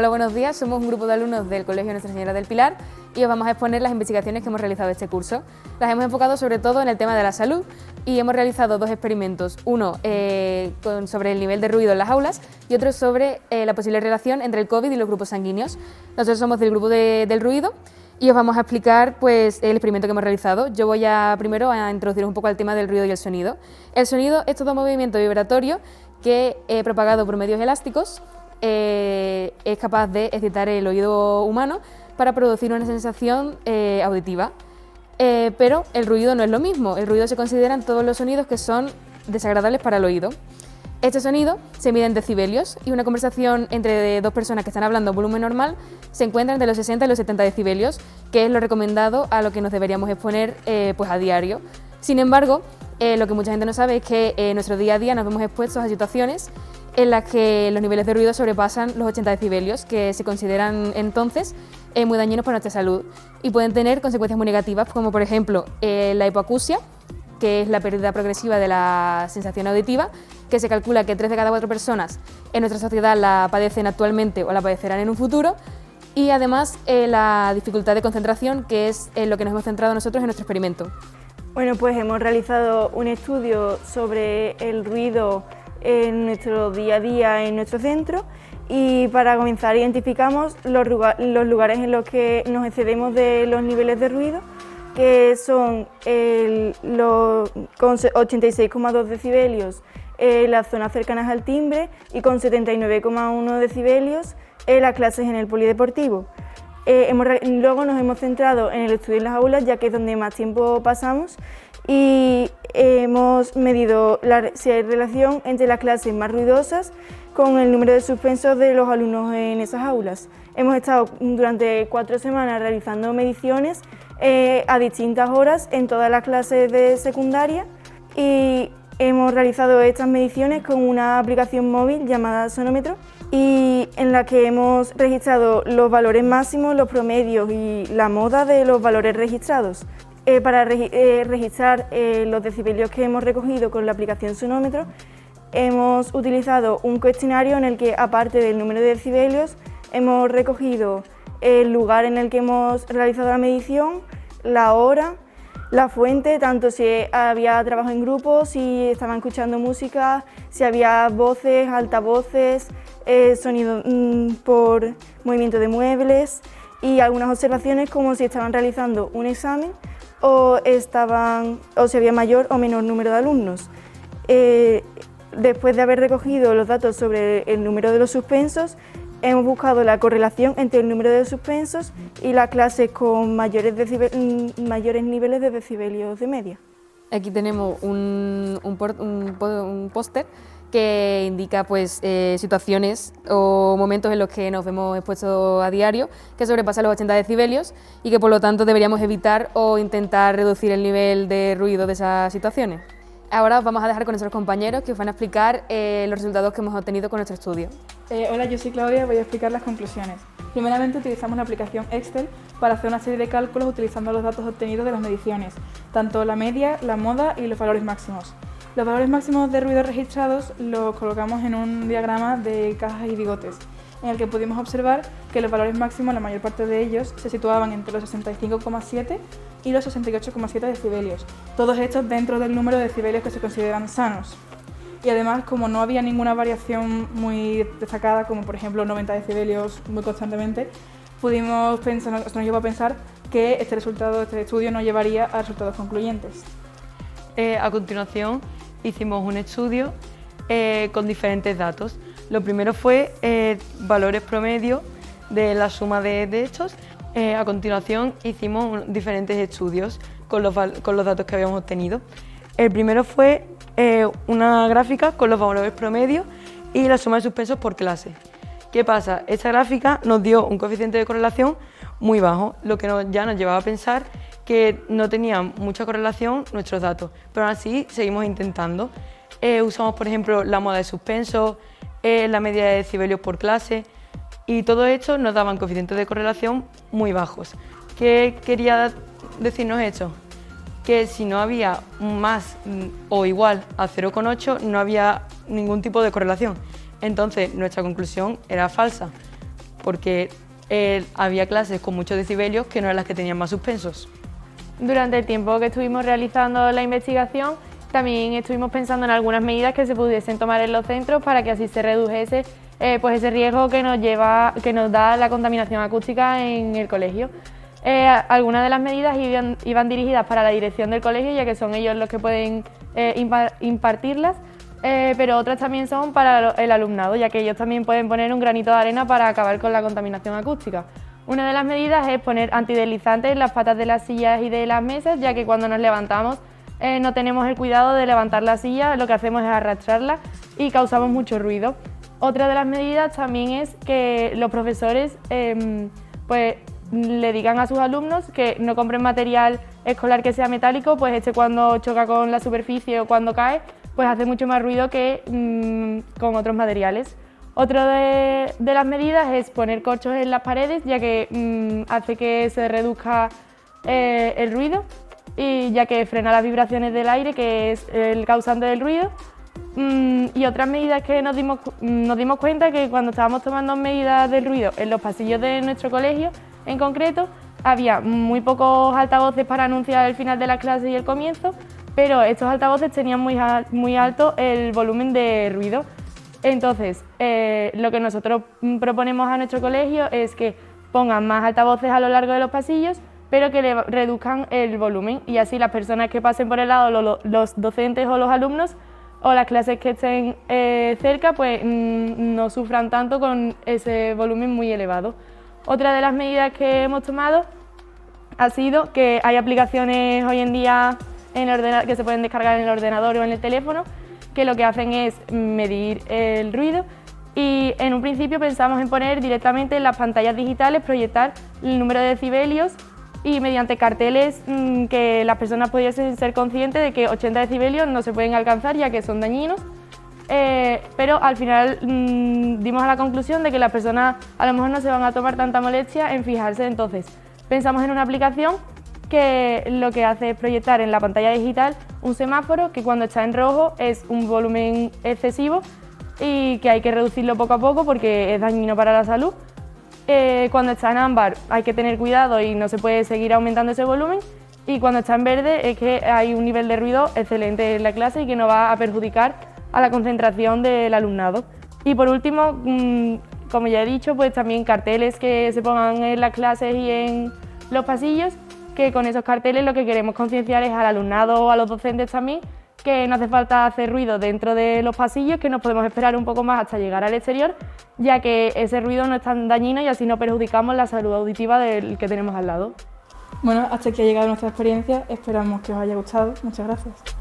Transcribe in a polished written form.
Hola, buenos días. Somos un grupo de alumnos del Colegio Nuestra Señora del Pilar y os vamos a exponer las investigaciones que hemos realizado este curso. Las hemos enfocado sobre todo en el tema de la salud y hemos realizado dos experimentos, uno sobre el nivel de ruido en las aulas y otro sobre la posible relación entre el COVID y los grupos sanguíneos. Nosotros somos del grupo del ruido y os vamos a explicar pues, el experimento que hemos realizado. Yo voy primero a introduciros un poco al tema del ruido y el sonido. El sonido es todo movimiento vibratorio que, propagado por medios elásticos, es capaz de excitar el oído humano para producir una sensación auditiva. Pero el ruido no es lo mismo. El ruido se consideran todos los sonidos que son desagradables para el oído. Este sonido se mide en decibelios y una conversación entre dos personas que están hablando a volumen normal se encuentra entre los 60 y los 70 decibelios, que es lo recomendado a lo que nos deberíamos exponer pues a diario. Sin embargo, lo que mucha gente no sabe es que en nuestro día a día nos vemos expuestos a situaciones en las que los niveles de ruido sobrepasan los 80 decibelios, que se consideran entonces muy dañinos para nuestra salud y pueden tener consecuencias muy negativas, como por ejemplo la hipoacusia, que es la pérdida progresiva de la sensación auditiva, que se calcula que 3 de cada 4 personas en nuestra sociedad la padecen actualmente o la padecerán en un futuro, y además la dificultad de concentración, que es lo que nos hemos centrado nosotros en nuestro experimento. Bueno, pues hemos realizado un estudio sobre el ruido en nuestro día a día en nuestro centro y para comenzar identificamos los lugares en los que nos excedemos de los niveles de ruido, que son con 86,2 decibelios las zonas cercanas al timbre y con 79,1 decibelios las clases en el polideportivo. Luego nos hemos centrado en el estudio en las aulas, ya que es donde más tiempo pasamos, y hemos medido si hay relación entre las clases más ruidosas con el número de suspensos de los alumnos en esas aulas. Hemos estado durante 4 semanas realizando mediciones a distintas horas en todas las clases de secundaria y hemos realizado estas mediciones con una aplicación móvil llamada Sonómetro y en la que hemos registrado los valores máximos, los promedios y la moda de los valores registrados. Para registrar los decibelios que hemos recogido con la aplicación Sonómetro, hemos utilizado un cuestionario en el que, aparte del número de decibelios, hemos recogido el lugar en el que hemos realizado la medición, la hora, la fuente, tanto si había trabajo en grupo, si estaban escuchando música, si había voces, altavoces, sonido por movimiento de muebles y algunas observaciones como si estaban realizando un examen o si había mayor o menor número de alumnos. Después de haber recogido los datos sobre el número de los suspensos, hemos buscado la correlación entre el número de suspensos y las clases con mayores niveles de decibelios de media. Aquí tenemos un póster que indica pues, situaciones o momentos en los que nos vemos expuestos a diario que sobrepasan los 80 decibelios y que por lo tanto deberíamos evitar o intentar reducir el nivel de ruido de esas situaciones. Ahora os vamos a dejar con nuestros compañeros que os van a explicar los resultados que hemos obtenido con nuestro estudio. Hola, yo soy Claudia, voy a explicar las conclusiones. Primeramente utilizamos la aplicación Excel para hacer una serie de cálculos utilizando los datos obtenidos de las mediciones, tanto la media, la moda y los valores máximos. Los valores máximos de ruido registrados los colocamos en un diagrama de cajas y bigotes, en el que pudimos observar que los valores máximos, la mayor parte de ellos, se situaban entre los 65,7 y los 68,7 decibelios, todos estos dentro del número de decibelios que se consideran sanos. Y además, como no había ninguna variación muy destacada, como por ejemplo 90 decibelios muy constantemente, nos llevó a pensar que este estudio no llevaría a resultados concluyentes. A continuación hicimos un estudio con diferentes datos. Lo primero fue valores promedio de la suma de estos. A continuación hicimos diferentes estudios con los datos que habíamos obtenido. El primero fue una gráfica con los valores promedio y la suma de suspensos por clase. ¿Qué pasa? Esta gráfica nos dio un coeficiente de correlación muy bajo, lo que ya nos llevaba a pensar que no tenían mucha correlación nuestros datos, pero aún así seguimos intentando. Usamos, por ejemplo, la moda de suspenso, la media de decibelios por clase y todo esto nos daban coeficientes de correlación muy bajos. ¿Qué quería decirnos esto? Que si no había más o igual a 0,8 no había ningún tipo de correlación. Entonces nuestra conclusión era falsa, porque había clases con muchos decibelios que no eran las que tenían más suspensos. Durante el tiempo que estuvimos realizando la investigación, también estuvimos pensando en algunas medidas que se pudiesen tomar en los centros para que así se redujese pues ese riesgo que nos da la contaminación acústica en el colegio. Algunas de las medidas iban dirigidas para la dirección del colegio, ya que son ellos los que pueden impartirlas, pero otras también son para el alumnado, ya que ellos también pueden poner un granito de arena para acabar con la contaminación acústica. Una de las medidas es poner antideslizantes en las patas de las sillas y de las mesas, ya que cuando nos levantamos no tenemos el cuidado de levantar la silla, lo que hacemos es arrastrarla y causamos mucho ruido. Otra de las medidas también es que los profesores pues le digan a sus alumnos que no compren material escolar que sea metálico, pues cuando choca con la superficie o cuando cae, pues hace mucho más ruido que con otros materiales. Otra de las medidas es poner corchos en las paredes, ya que hace que se reduzca el ruido, y ya que frena las vibraciones del aire, que es el causante del ruido. Y otras medidas que nos dimos cuenta que cuando estábamos tomando medidas del ruido en los pasillos de nuestro colegio, en concreto, había muy pocos altavoces para anunciar el final de las clases y el comienzo, pero estos altavoces tenían muy alto el volumen de ruido. Entonces, lo que nosotros proponemos a nuestro colegio es que pongan más altavoces a lo largo de los pasillos, pero que le reduzcan el volumen, y así las personas que pasen por el lado, los docentes o los alumnos, o las clases que estén cerca, pues no sufran tanto con ese volumen muy elevado. Otra de las medidas que hemos tomado ha sido que hay aplicaciones hoy en día que se pueden descargar en el ordenador o en el teléfono, que lo que hacen es medir el ruido, y en un principio pensamos en poner directamente en las pantallas digitales, proyectar el número de decibelios, y mediante carteles que las personas pudiesen ser conscientes de que 80 decibelios no se pueden alcanzar, ya que son dañinos. Pero al final dimos a la conclusión de que las personas a lo mejor no se van a tomar tanta molestia en fijarse. Entonces pensamos en una aplicación que lo que hace es proyectar en la pantalla digital un semáforo que cuando está en rojo es un volumen excesivo y que hay que reducirlo poco a poco porque es dañino para la salud. Cuando está en ámbar hay que tener cuidado y no se puede seguir aumentando ese volumen, y cuando está en verde es que hay un nivel de ruido excelente en la clase y que no va a perjudicar a la concentración del alumnado. Y por último, como ya he dicho, pues también carteles que se pongan en las clases y en los pasillos, que con esos carteles lo que queremos concienciar es al alumnado o a los docentes también que no hace falta hacer ruido dentro de los pasillos, que nos podemos esperar un poco más hasta llegar al exterior, ya que ese ruido no es tan dañino y así no perjudicamos la salud auditiva del que tenemos al lado. Bueno, hasta aquí ha llegado nuestra experiencia, esperamos que os haya gustado. Muchas gracias.